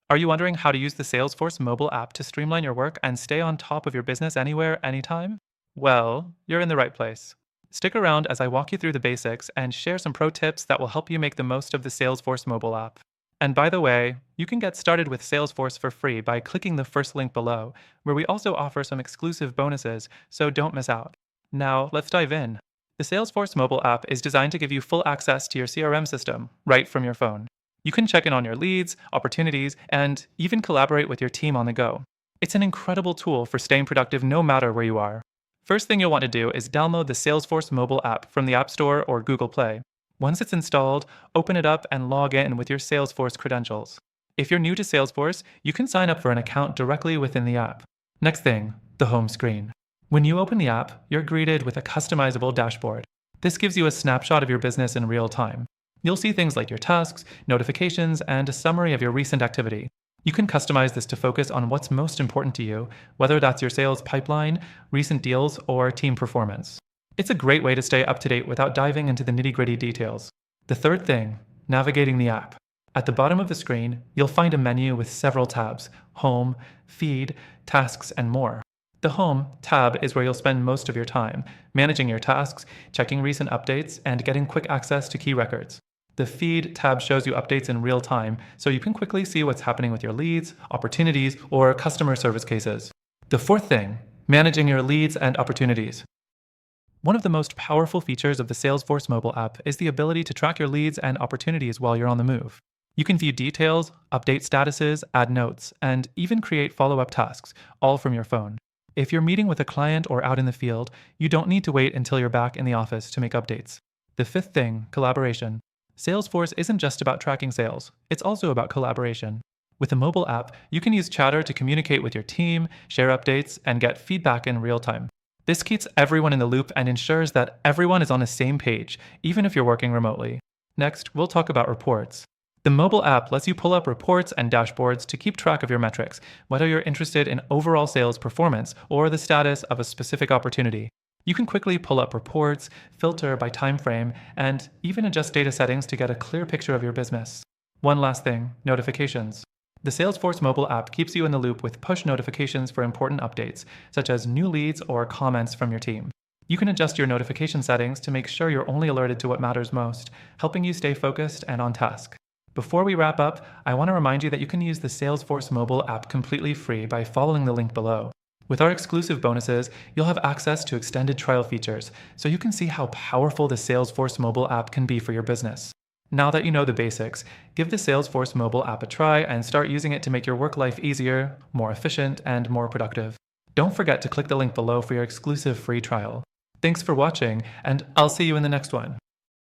Are you wondering how to use the Salesforce mobile app to streamline your work and stay on top of your business anywhere, anytime? Well, you're in the right place. Stick around as I walk you through the basics and share some pro tips that will help you make the most of the Salesforce mobile app. And by the way, you can get started with Salesforce for free by clicking the first link below, where we also offer some exclusive bonuses, so don't miss out. Now, let's dive in. The Salesforce mobile app is designed to give you full access to your CRM system right from your phone. You can check in on your leads, opportunities, and even collaborate with your team on the go. It's an incredible tool for staying productive no matter where you are. First thing you'll want to do is download the Salesforce mobile app from the App Store or Google Play. Once it's installed, open it up and log in with your Salesforce credentials. If you're new to Salesforce, you can sign up for an account directly within the app. Next thing, the home screen. When you open the app, you're greeted with a customizable dashboard. This gives you a snapshot of your business in real time. You'll see things like your tasks, notifications, and a summary of your recent activity. You can customize this to focus on what's most important to you, whether that's your sales pipeline, recent deals, or team performance. It's a great way to stay up to date without diving into the nitty-gritty details. The third thing, navigating the app. At the bottom of the screen, you'll find a menu with several tabs: Home, Feed, Tasks, and more. The Home tab is where you'll spend most of your time, managing your tasks, checking recent updates, and getting quick access to key records. The Feed tab shows you updates in real time, so you can quickly see what's happening with your leads, opportunities, or customer service cases. The fourth thing, managing your leads and opportunities. One of the most powerful features of the Salesforce mobile app is the ability to track your leads and opportunities while you're on the move. You can view details, update statuses, add notes, and even create follow-up tasks, all from your phone. If you're meeting with a client or out in the field, you don't need to wait until you're back in the office to make updates. The fifth thing, collaboration. Salesforce isn't just about tracking sales, it's also about collaboration. With a mobile app, you can use Chatter to communicate with your team, share updates, and get feedback in real time. This keeps everyone in the loop and ensures that everyone is on the same page, even if you're working remotely. Next, we'll talk about reports. The mobile app lets you pull up reports and dashboards to keep track of your metrics, whether you're interested in overall sales performance or the status of a specific opportunity. You can quickly pull up reports, filter by time frame, and even adjust data settings to get a clear picture of your business. One last thing, notifications. The Salesforce mobile app keeps you in the loop with push notifications for important updates, such as new leads or comments from your team. You can adjust your notification settings to make sure you're only alerted to what matters most, helping you stay focused and on task. Before we wrap up, I want to remind you that you can use the Salesforce mobile app completely free by following the link below. With our exclusive bonuses, you'll have access to extended trial features, so you can see how powerful the Salesforce mobile app can be for your business. Now that you know the basics, give the Salesforce mobile app a try and start using it to make your work life easier, more efficient, and more productive. Don't forget to click the link below for your exclusive free trial. Thanks for watching, and I'll see you in the next one.